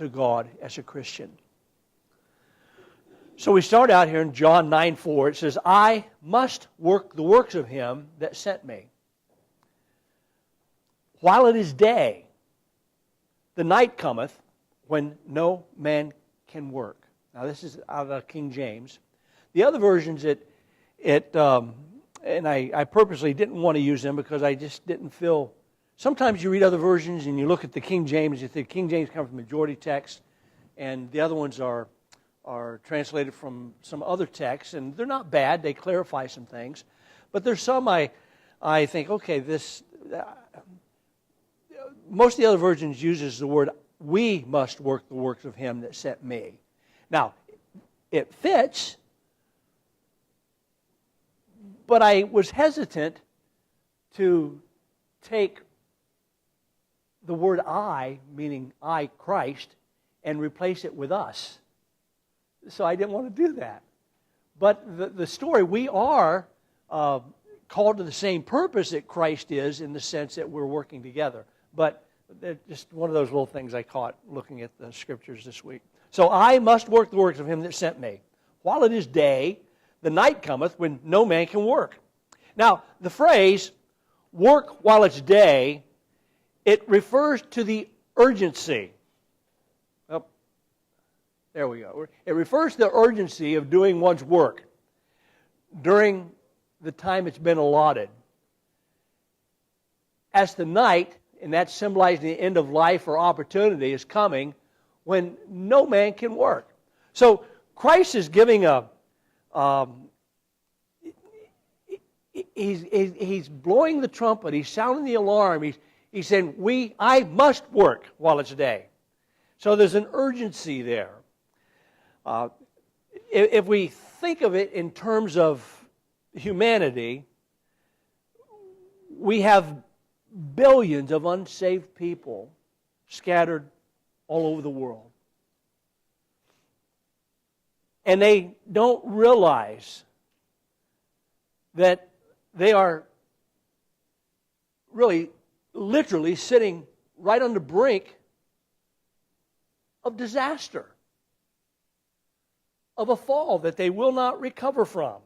to God as a Christian. So we start out here in John 9:4. It says, I must work the works of him that sent me. While it is day, the night cometh when no man can work. Now this is out of King James. The other versions, and I purposely didn't want to use them because I just didn't feel. Sometimes you read other versions and you look at the King James, you think King James comes from majority text, and the other ones are translated from some other texts, and they're not bad. They clarify some things, but there's some I think, okay, this. Most of the other versions uses the word, we must work the works of him that sent me. Now, it fits, but I was hesitant to take the word I, meaning I, Christ, and replace it with us. So I didn't want to do that. But the story, we are called to the same purpose that Christ is, in the sense that we're working together. But just one of those little things I caught looking at the Scriptures this week. So I must work the works of him that sent me. While it is day, the night cometh when no man can work. Now, the phrase, work while it's day, it refers to the urgency. Oh, there we go. It refers to the urgency of doing one's work during the time it's been allotted. As the night, and that's symbolizing the end of life or opportunity, is coming when no man can work. So Christ is giving he's blowing the trumpet, he's sounding the alarm, he's saying, I must work while it's day. So there's an urgency there. If we think of it in terms of humanity, we have billions of unsaved people scattered all over the world. And they don't realize that they are really, literally sitting right on the brink of disaster, of a fall that they will not recover from.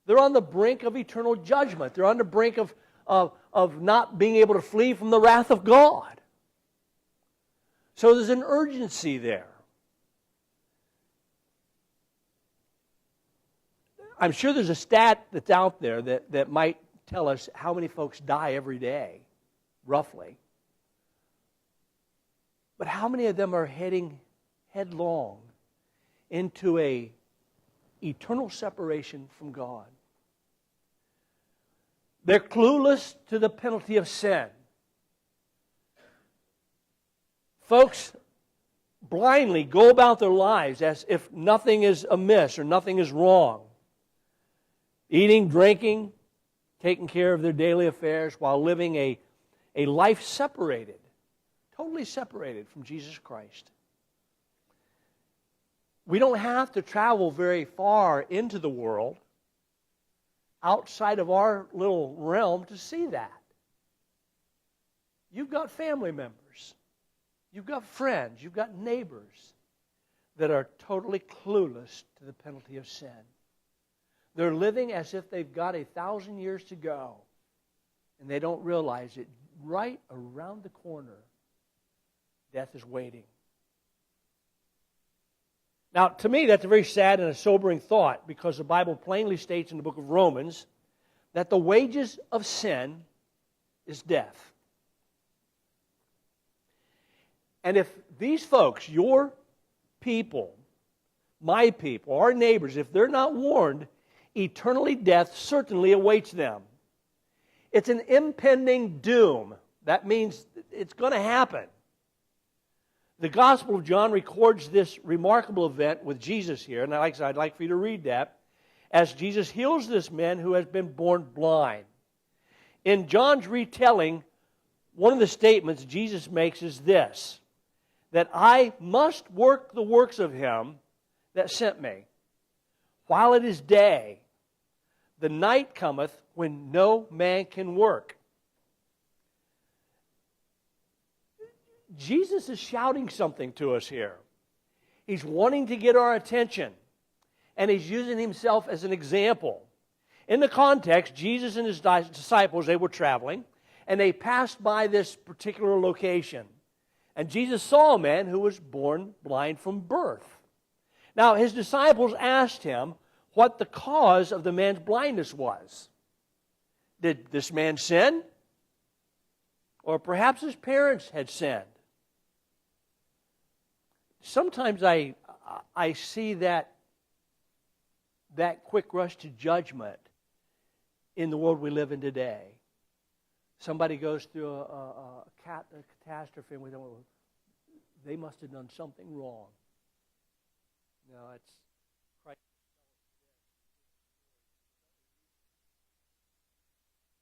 They're on the brink of eternal judgment. They're on the brink of not being able to flee from the wrath of God. So there's an urgency there. I'm sure there's a stat that's out there that might tell us how many folks die every day, roughly. But how many of them are heading headlong into a eternal separation from God? They're clueless to the penalty of sin. Folks blindly go about their lives as if nothing is amiss or nothing is wrong. Eating, drinking, taking care of their daily affairs while living a life separated, totally separated from Jesus Christ. We don't have to travel very far into the world outside of our little realm to see that. You've got family members, you've got friends, you've got neighbors that are totally clueless to the penalty of sin. They're living as if they've got 1,000 years to go, and they don't realize it. Right around the corner, death is waiting. Now, to me, that's a very sad and a sobering thought, because the Bible plainly states in the book of Romans that the wages of sin is death. And if these folks, your people, my people, our neighbors, if they're not warned, eternally death certainly awaits them. It's an impending doom. That means it's going to happen. The Gospel of John records this remarkable event with Jesus here, and like I said, I'd like for you to read that, as Jesus heals this man who has been born blind. In John's retelling, one of the statements Jesus makes is this, that I must work the works of him that sent me. While it is day, the night cometh when no man can work. Jesus is shouting something to us here. He's wanting to get our attention, and he's using himself as an example. In the context, Jesus and his disciples, they were traveling, and they passed by this particular location. And Jesus saw a man who was born blind from birth. Now, his disciples asked him what the cause of the man's blindness was. Did this man sin? Or perhaps his parents had sinned. Sometimes I see that quick rush to judgment in the world we live in today. Somebody goes through a catastrophe, and we don't. They must have done something wrong. No, it's Christ.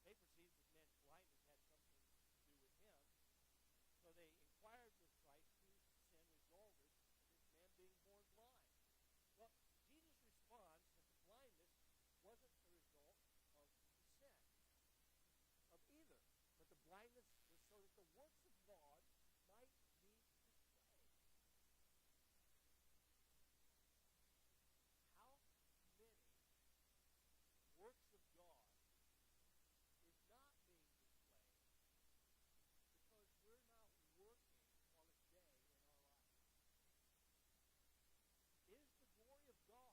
They perceived this man's blindness had something to do with him, so they inquired with Christ whose sin resulted in this man being born blind. Well, Jesus responds that the blindness wasn't the result of the sin of either, but the blindness was so that the works of God might be displayed. How many works of God is not being displayed because we're not working on a day in our life? Is the glory of God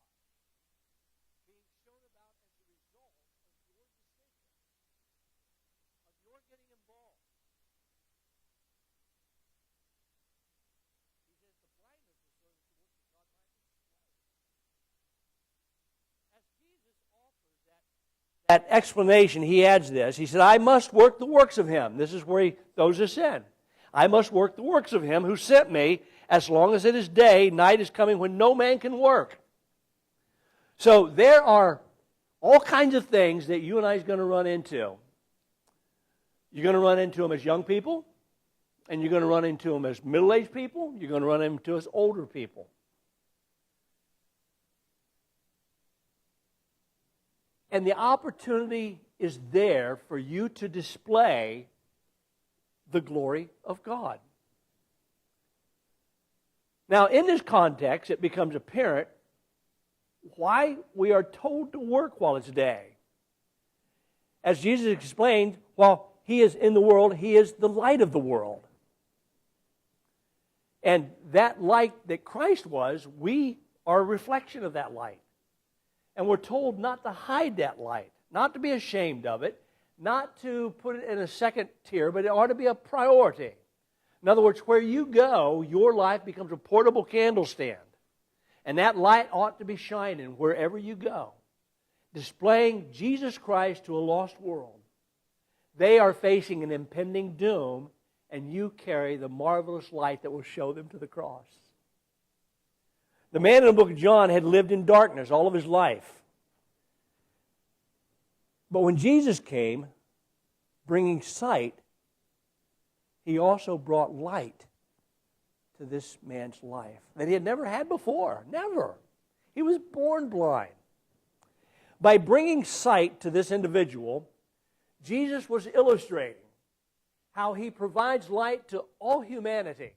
being shown about as a result of your decision, of your getting involved? He says the blindness was so that the works of God might be displayed. As Jesus offers that explanation, he adds this. He said, I must work the works of him. This is where he throws us in. I must work the works of him who sent me as long as it is day. Night is coming when no man can work. So there are all kinds of things that you and I is going to run into. You're going to run into them as young people, and you're going to run into them as middle-aged people. You're going to run into them as older people. And the opportunity is there for you to display the glory of God. Now, in this context, it becomes apparent why we are told to work while it's day. As Jesus explained, while he is in the world, he is the light of the world. And that light that Christ was, we are a reflection of that light. And we're told not to hide that light, not to be ashamed of it, not to put it in a second tier, but it ought to be a priority. In other words, where you go, your life becomes a portable candlestand. And that light ought to be shining wherever you go, displaying Jesus Christ to a lost world. They are facing an impending doom, and you carry the marvelous light that will show them to the cross. The man in the book of John had lived in darkness all of his life. But when Jesus came, bringing sight, he also brought light to this man's life that he had never had before. Never. He was born blind. By bringing sight to this individual, Jesus was illustrating how he provides light to all humanity.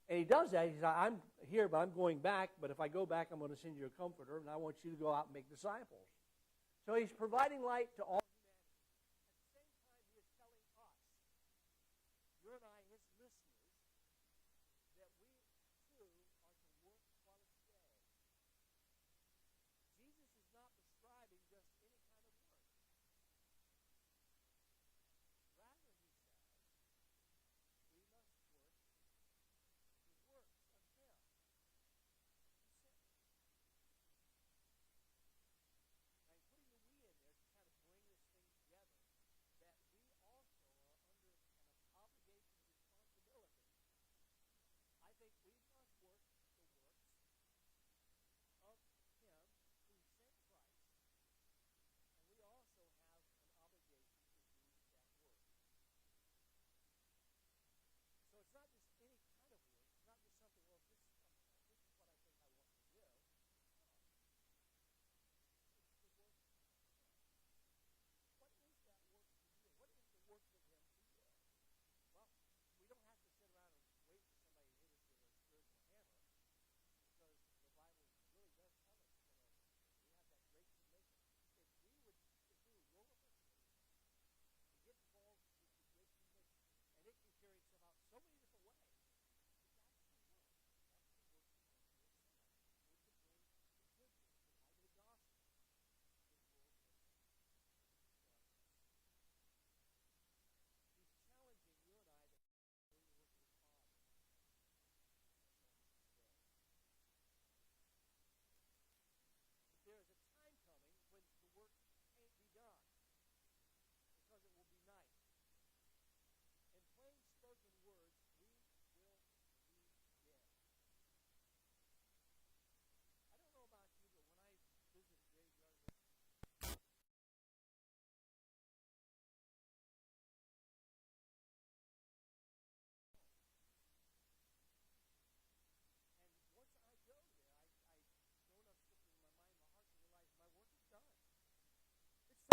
And he does that. He says, I'm here, but I'm going back. But if I go back, I'm going to send you a comforter, and I want you to go out and make disciples. So he's providing light to all humanity. At the same time, he is telling us, you and I, his listeners, that we too are to work while it's day. Jesus is not prescribing just any kind of work. Rather, he says, we must work the works of him who sent me. I'm putting the we in there to kind of bring this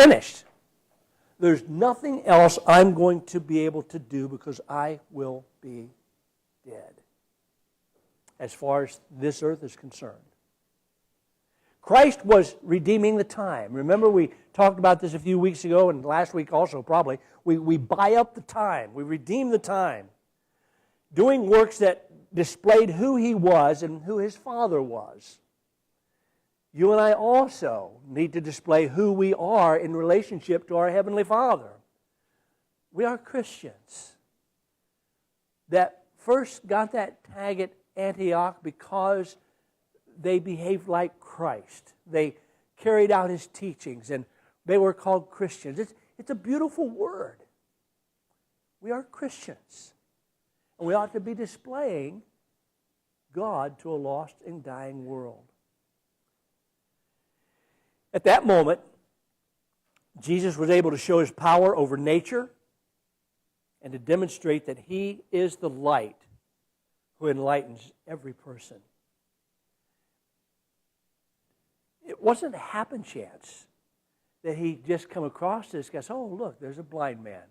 finished. There's nothing else I'm going to be able to do because I will be dead, as far as this earth is concerned. Christ was redeeming the time. Remember, we talked about this a few weeks ago, and last week also probably. We buy up the time. We redeem the time, doing works that displayed who He was and who His Father was. You and I also need to display who we are in relationship to our Heavenly Father. We are Christians that first got that tag at Antioch because they behaved like Christ. They carried out His teachings, and they were called Christians. It's a beautiful word. We are Christians, and we ought to be displaying God to a lost and dying world. At that moment, Jesus was able to show His power over nature and to demonstrate that He is the light who enlightens every person. It wasn't a happen chance that He just come across this guy. Oh, look, there's a blind man.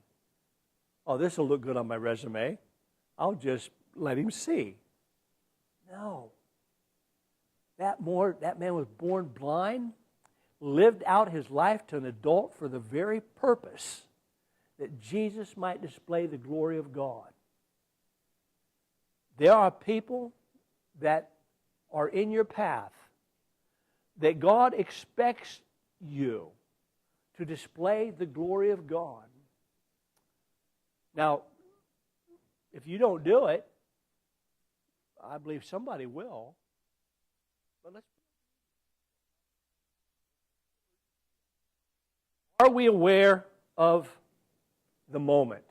Oh, this will look good on my resume. I'll just let him see. No. That man was born blind, lived out his life to an adult for the very purpose that Jesus might display the glory of God. There are people that are in your path that God expects you to display the glory of God. Now, if you don't do it, I believe somebody will. But are we aware of the moment?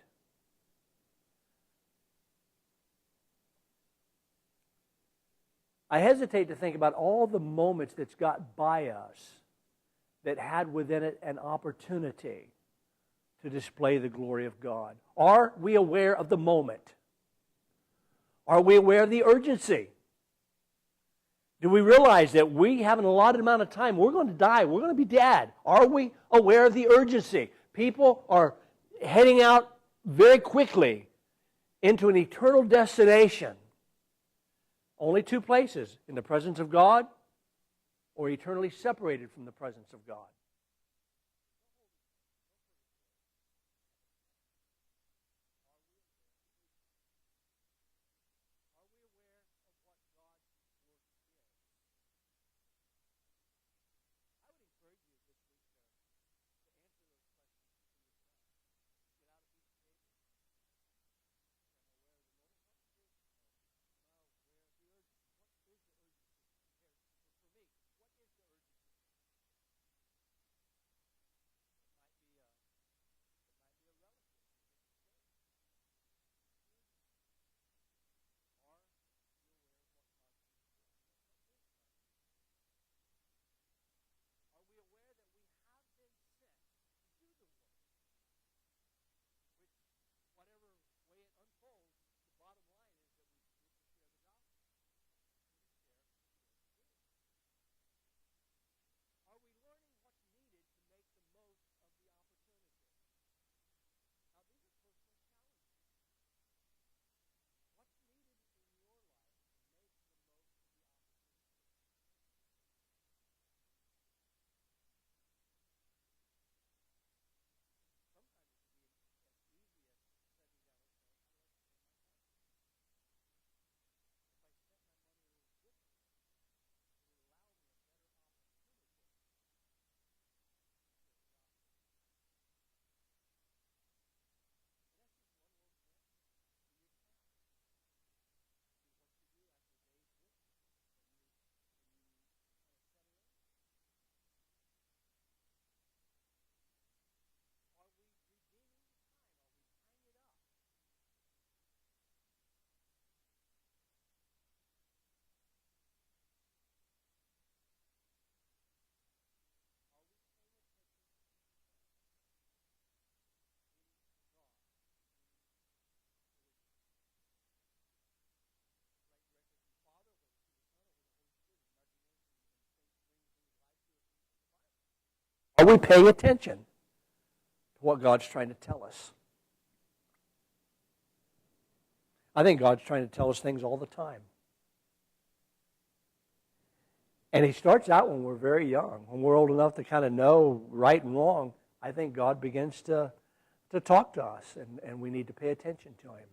I hesitate to think about all the moments that's got by us that had within it an opportunity to display the glory of God. Are we aware of the moment? Are we aware of the urgency? Do we realize that we have an allotted amount of time? We're going to die. We're going to be dead. Are we aware of the urgency? People are heading out very quickly into an eternal destination. Only two places, in the presence of God or eternally separated from the presence of God. Are we paying attention? what God's trying to tell us. I think God's trying to tell us things all the time. And He starts out when we're very young, when we're old enough to kind of know right and wrong. I think God begins to talk to us, and we need to pay attention to Him.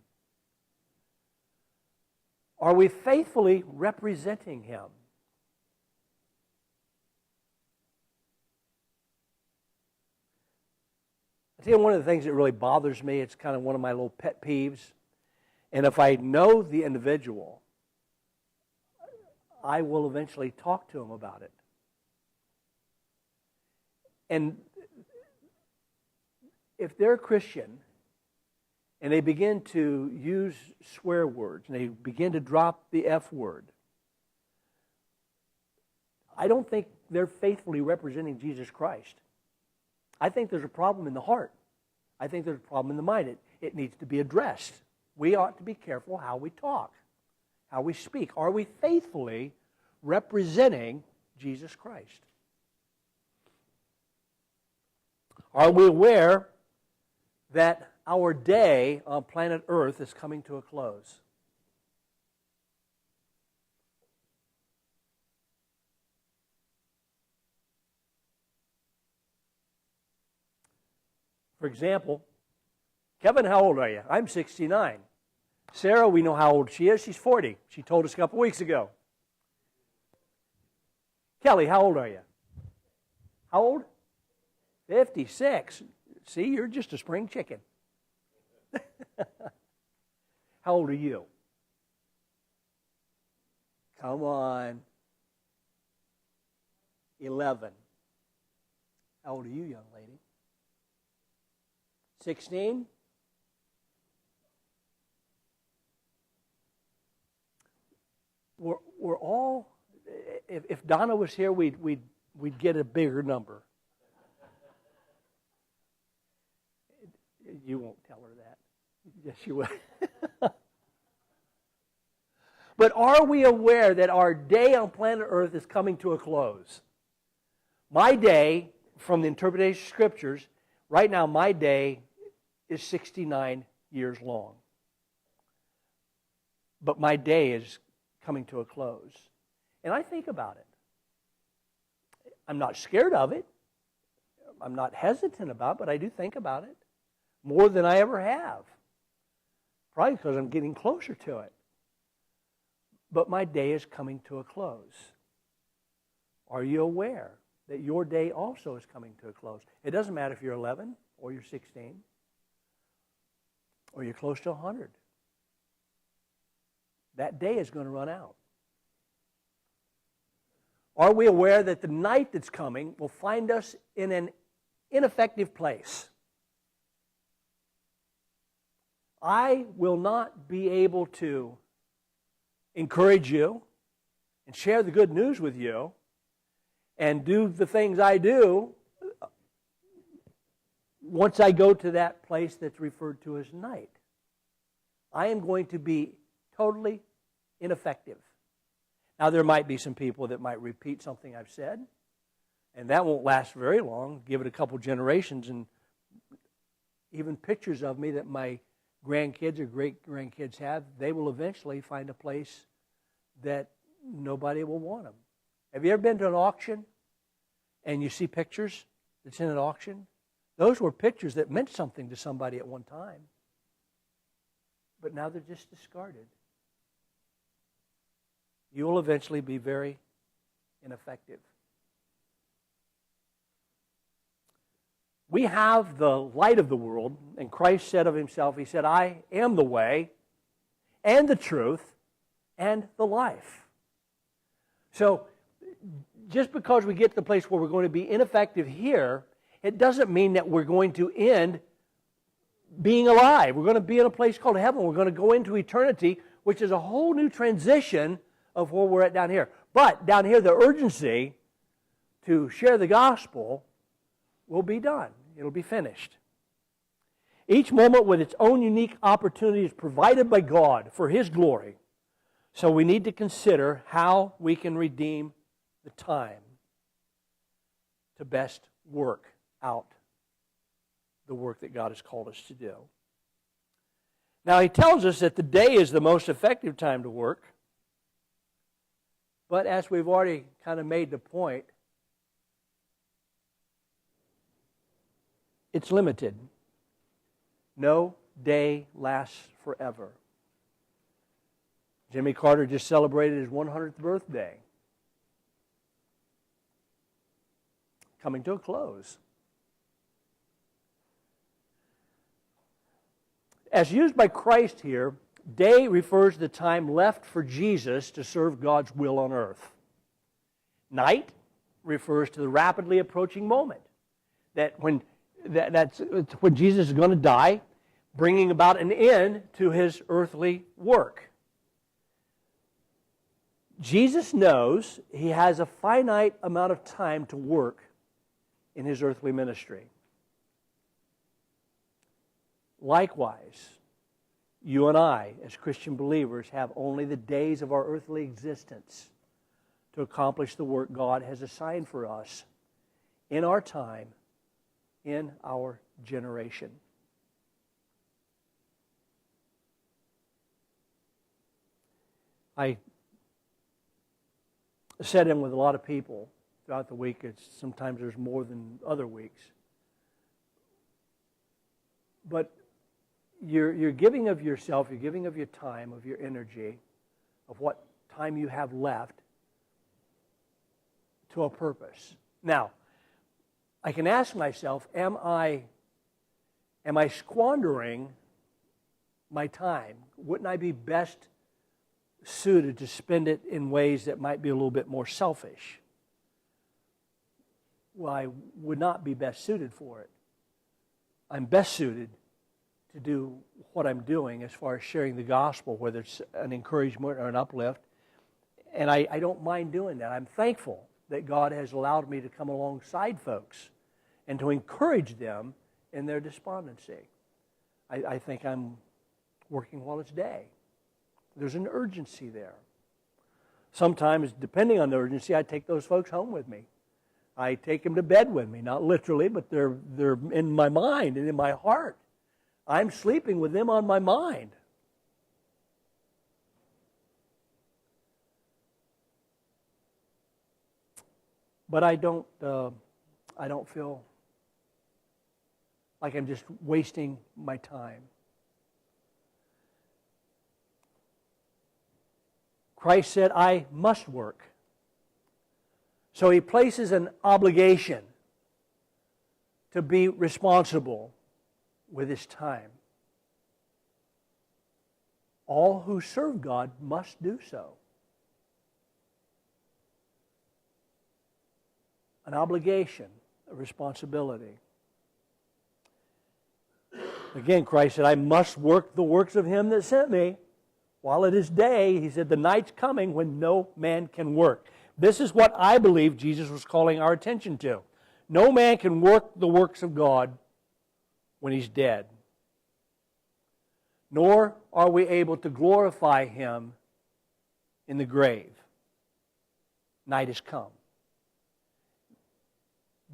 Are we faithfully representing Him? I tell you, one of the things that really bothers me, it's kind of one of my little pet peeves, and if I know the individual, I will eventually talk to him about it. And if they're a Christian and they begin to use swear words and they begin to drop the F word, I don't think they're faithfully representing Jesus Christ. I think there's a problem in the heart. I think there's a problem in the mind. It needs to be addressed. We ought to be careful how we talk, how we speak. Are we faithfully representing Jesus Christ? Are we aware that our day on planet Earth is coming to a close? For example, Kevin, how old are you? I'm 69. Sarah, we know how old she is. She's 40. She told us a couple weeks ago. Kelly, how old are you? How old? 56. See, you're just a spring chicken. How old are you? Come on. 11. How old are you, young lady? 16? We're all, if Donna was here, we'd get a bigger number. You won't tell her that. Yes, you will. But are we aware that our day on planet Earth is coming to a close? My day, from the interpretation of Scriptures, right now my day is 69 years long. But my day is coming to a close. And I think about it. I'm not scared of it. I'm not hesitant about it, but I do think about it more than I ever have. Probably because I'm getting closer to it. But my day is coming to a close. Are you aware that your day also is coming to a close? It doesn't matter if you're 11 or you're 16 or you're close to 100. That day is going to run out. Are we aware that the night that's coming will find us in an ineffective place? I will not be able to encourage you and share the good news with you and do the things I do once I go to that place that's referred to as night. I am going to be totally ineffective. Now, there might be some people that might repeat something I've said, and that won't last very long. Give it a couple generations, and even pictures of me that my grandkids or great-grandkids have, they will eventually find a place that nobody will want them. Have you ever been to an auction and you see pictures that's in an auction? Those were pictures that meant something to somebody at one time, but now they're just discarded. You will eventually be very ineffective. We have the light of the world, and Christ said of Himself, He said, I am the way and the truth and the life. So, just because we get to the place where we're going to be ineffective here, it doesn't mean that we're going to end being alive. We're going to be in a place called heaven. We're going to go into eternity, which is a whole new transition of where we're at down here. But down here, the urgency to share the gospel will be done. It'll be finished. Each moment with its own unique opportunities provided by God for His glory. So we need to consider how we can redeem the time to best work out the work that God has called us to do. Now, he tells us that the day is the most effective time to work. But as we've already kind of made the point, it's limited. No day lasts forever. Jimmy Carter just celebrated his 100th birthday. Coming to a close. As used by Christ here, day refers to the time left for Jesus to serve God's will on earth. Night refers to the rapidly approaching moment. That's when Jesus is going to die, bringing about an end to his earthly work. Jesus knows he has a finite amount of time to work in his earthly ministry. Likewise, you and I, as Christian believers, have only the days of our earthly existence to accomplish the work God has assigned for us in our time, in our generation. I sat in with a lot of people throughout the week. Sometimes there's more than other weeks. But you're giving of yourself, you're giving of your time, of your energy, of what time you have left to a purpose. Now, I can ask myself, am I squandering my time? Wouldn't I be best suited to spend it in ways that might be a little bit more selfish? Well, I would not be best suited for it. I'm best suited to do what I'm doing as far as sharing the gospel, whether it's an encouragement or an uplift. And I don't mind doing that. I'm thankful that God has allowed me to come alongside folks and to encourage them in their despondency. I think I'm working while it's day. There's an urgency there. Sometimes, depending on the urgency, I take those folks home with me. I take them to bed with me, not literally, but they're in my mind and in my heart. I'm sleeping with them on my mind. But I don't feel like I'm just wasting my time. Christ said, I must work. So he places an obligation to be responsible with his time. All who serve God must do so. An obligation, a responsibility. Again, Christ said, I must work the works of him that sent me. While it is day, he said, the night's coming when no man can work. This is what I believe Jesus was calling our attention to. No man can work the works of God when he's dead. Nor are we able to glorify him in the grave. Night has come.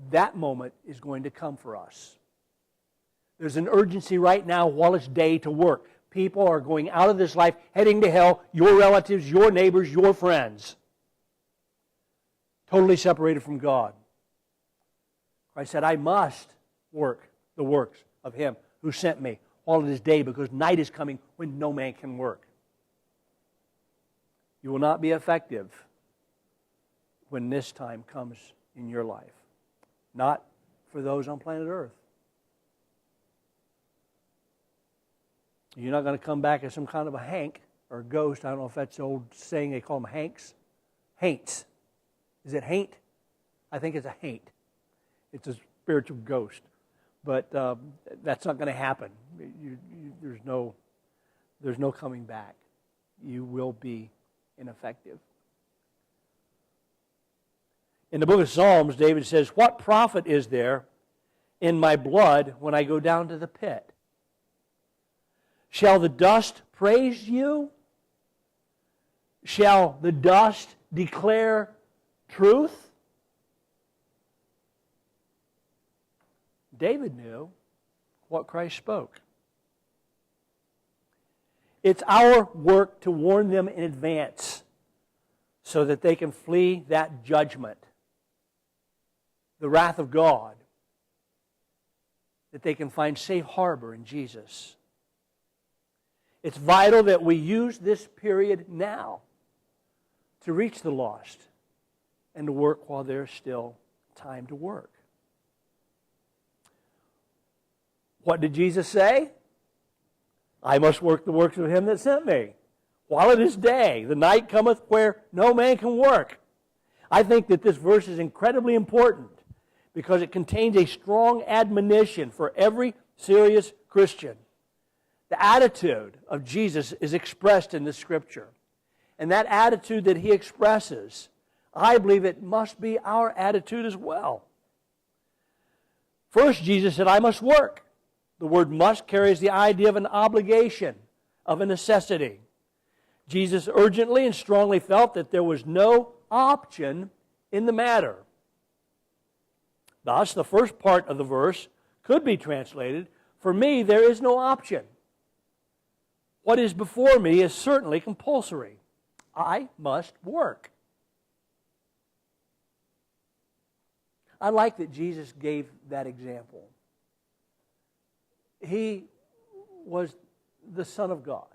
That moment is going to come for us. There's an urgency right now while it's day to work. People are going out of this life, heading to hell, your relatives, your neighbors, your friends. Totally separated from God. Christ said, I must work the works of him who sent me while it is day, because night is coming when no man can work. You will not be effective when this time comes in your life. Not for those on planet Earth. You're not going to come back as some kind of a Hank or a ghost. I don't know if that's the old saying, they call them Hanks. Haints. Is it haint? I think it's a haint. It's a spiritual ghost. But that's not going to happen. There's no coming back. You will be ineffective. In the book of Psalms, David says, what profit is there in my blood when I go down to the pit? Shall the dust praise you? Shall the dust declare truth? David knew what Christ spoke. It's our work to warn them in advance so that they can flee that judgment, the wrath of God, that they can find safe harbor in Jesus. It's vital that we use this period now to reach the lost and to work while there's still time to work. What did Jesus say? I must work the works of him that sent me. While it is day, the night cometh where no man can work. I think that this verse is incredibly important because it contains a strong admonition for every serious Christian. The attitude of Jesus is expressed in the Scripture. And that attitude that he expresses, I believe it must be our attitude as well. First, Jesus said, I must work. The word must carries the idea of an obligation, of a necessity. Jesus urgently and strongly felt that there was no option in the matter. Thus, the first part of the verse could be translated, for me there is no option. What is before me is certainly compulsory. I must work. I like that Jesus gave that example. He was the Son of God.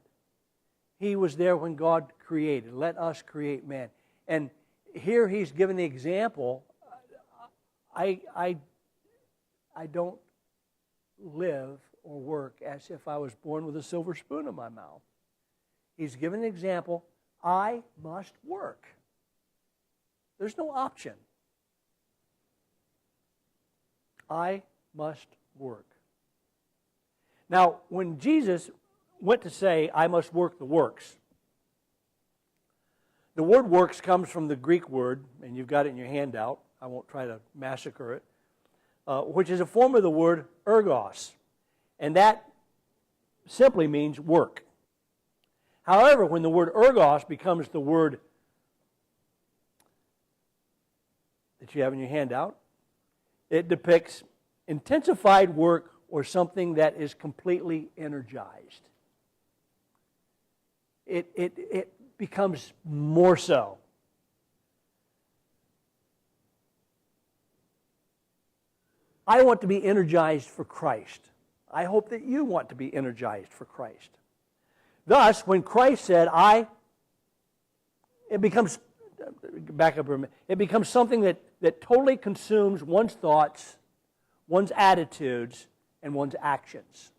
He was there when God created. Let us create man. And here he's given the example. I don't live or work as if I was born with a silver spoon in my mouth. He's given an example. I must work. There's no option. I must work. Now, when Jesus went to say, I must work the works, the word works comes from the Greek word, and you've got it in your handout. I won't try to massacre it, which is a form of the word ergos. And that simply means work. However, when the word ergos becomes the word that you have in your handout, it depicts intensified work or something that is completely energized. It becomes more so. I want to be energized for Christ. I hope that you want to be energized for Christ. Thus, when Christ said, it becomes something that totally consumes one's thoughts, one's attitudes, and one's actions.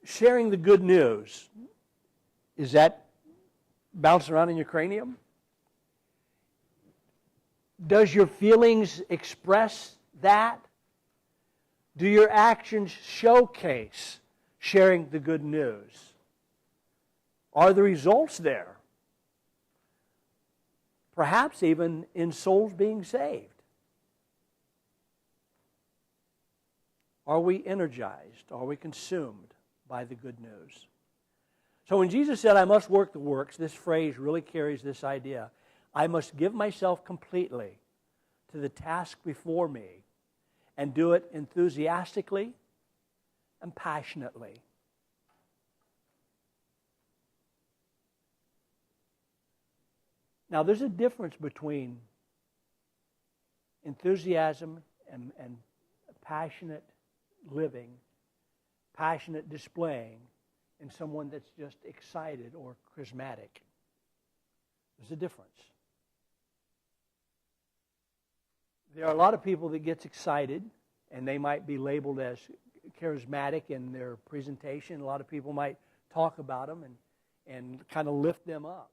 Sharing the good news, is that bouncing around in your cranium? Does your feelings express that? Do your actions showcase sharing the good news? Are the results there? Perhaps even in souls being saved. Are we energized? Are we consumed by the good news? So when Jesus said, I must work the works, this phrase really carries this idea. I must give myself completely to the task before me and do it enthusiastically and passionately. Now, there's a difference between enthusiasm and passionate living, passionate displaying, and someone that's just excited or charismatic. There's a difference. There are a lot of people that gets excited, and they might be labeled as charismatic in their presentation. A lot of people might talk about them and kind of lift them up.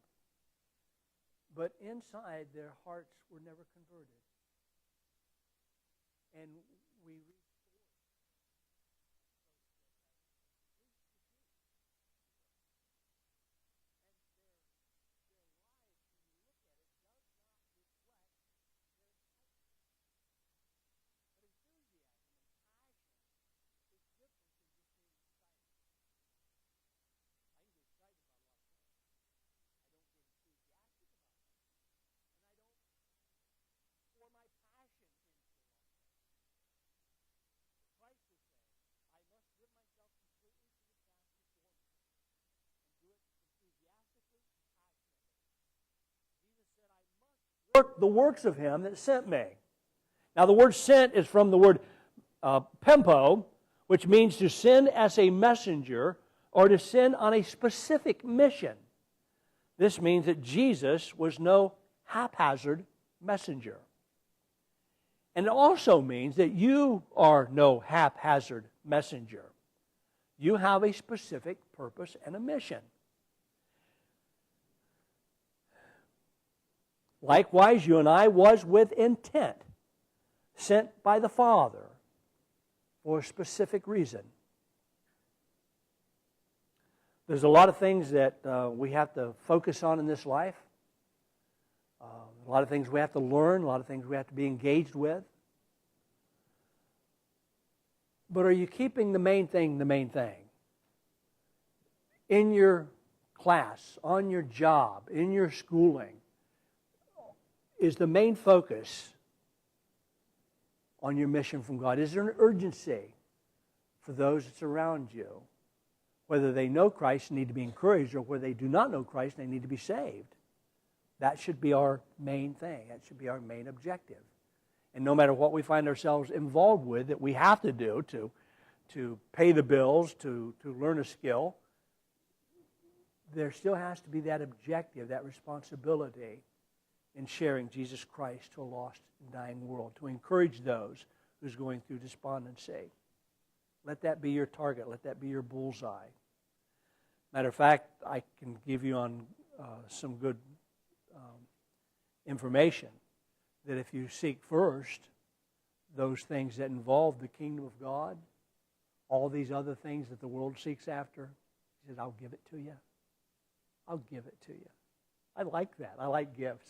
But inside, their hearts were never converted. And we work the works of him that sent me. Now the word sent is from the word pempo, which means to send as a messenger or to send on a specific mission. This means that Jesus was no haphazard messenger. And it also means that you are no haphazard messenger. You have a specific purpose and a mission. Likewise, you and I was with intent, sent by the Father for a specific reason. There's a lot of things that we have to focus on in this life. A lot of things we have to learn, a lot of things we have to be engaged with. But are you keeping the main thing the main thing? In your class, on your job, in your schooling, is the main focus on your mission from God? Is there an urgency for those that's around you? Whether they know Christ and need to be encouraged, or whether they do not know Christ and they need to be saved. That should be our main thing. That should be our main objective. And no matter what we find ourselves involved with that we have to do to pay the bills, to learn a skill, there still has to be that objective, that responsibility in sharing Jesus Christ to a lost and dying world, to encourage those who's going through despondency. Let that be your target. Let that be your bullseye. Matter of fact, I can give you on some good information that if you seek first those things that involve the kingdom of God, all these other things that the world seeks after, he says, I'll give it to you. I'll give it to you. I like that. I like gifts.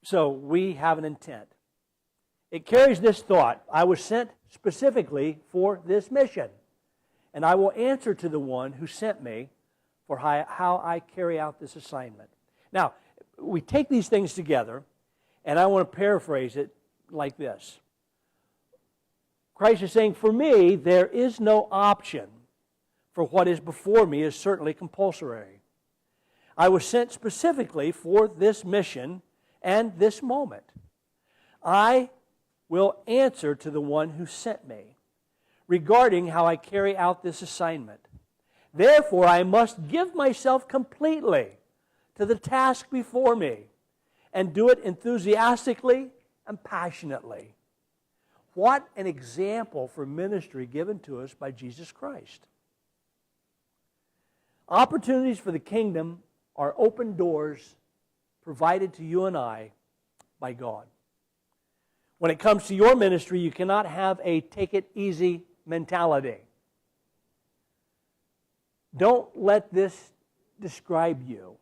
So we have an intent. It carries this thought: I was sent specifically for this mission, and I will answer to the one who sent me for how I carry out this assignment. Now, we take these things together, and I want to paraphrase it like this. Christ is saying, for me, there is no option, for what is before me is certainly compulsory. I was sent specifically for this mission and this moment. I will answer to the one who sent me regarding how I carry out this assignment. Therefore, I must give myself completely to the task before me and do it enthusiastically and passionately. What an example for ministry given to us by Jesus Christ. Opportunities for the kingdom are open doors provided to you and I by God. When it comes to your ministry, you cannot have a take-it-easy mentality. Don't let this describe you.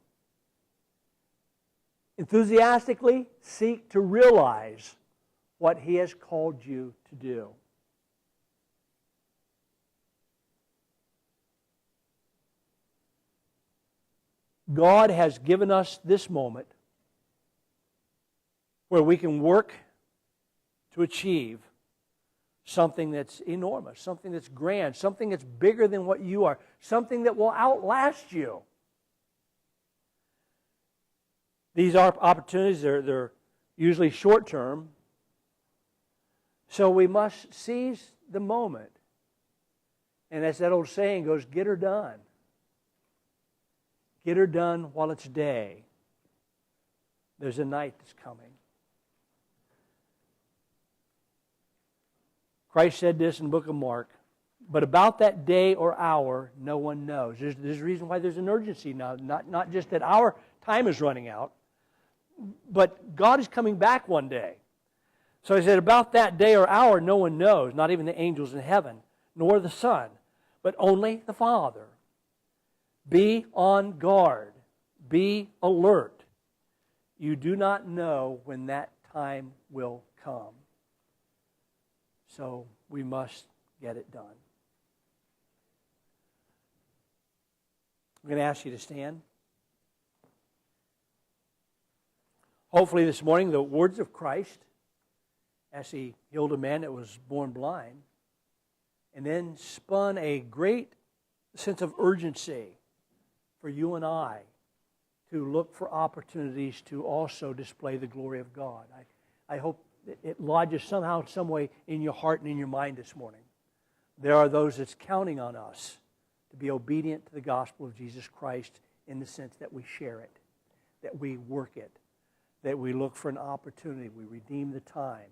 Enthusiastically seek to realize what He has called you to do. God has given us this moment where we can work to achieve something that's enormous, something that's grand, something that's bigger than what you are, something that will outlast you. These are opportunities, they're usually short-term, so we must seize the moment. And as that old saying goes, get her done. Get her done while it's day. There's a night that's coming. Christ said this in the book of Mark, but about that day or hour, no one knows. There's a reason why there's an urgency now, not just that our time is running out, but God is coming back one day. So He said, about that day or hour, no one knows, not even the angels in heaven, nor the Son, but only the Father. Be on guard. Be alert. You do not know when that time will come. So we must get it done. I'm going to ask you to stand. Hopefully this morning the words of Christ, as He healed a man that was born blind, and then spun a great sense of urgency for you and I to look for opportunities to also display the glory of God. I hope it lodges somehow, some way in your heart and in your mind this morning. There are those that's counting on us to be obedient to the gospel of Jesus Christ in the sense that we share it, that we work it, that we look for an opportunity, we redeem the time.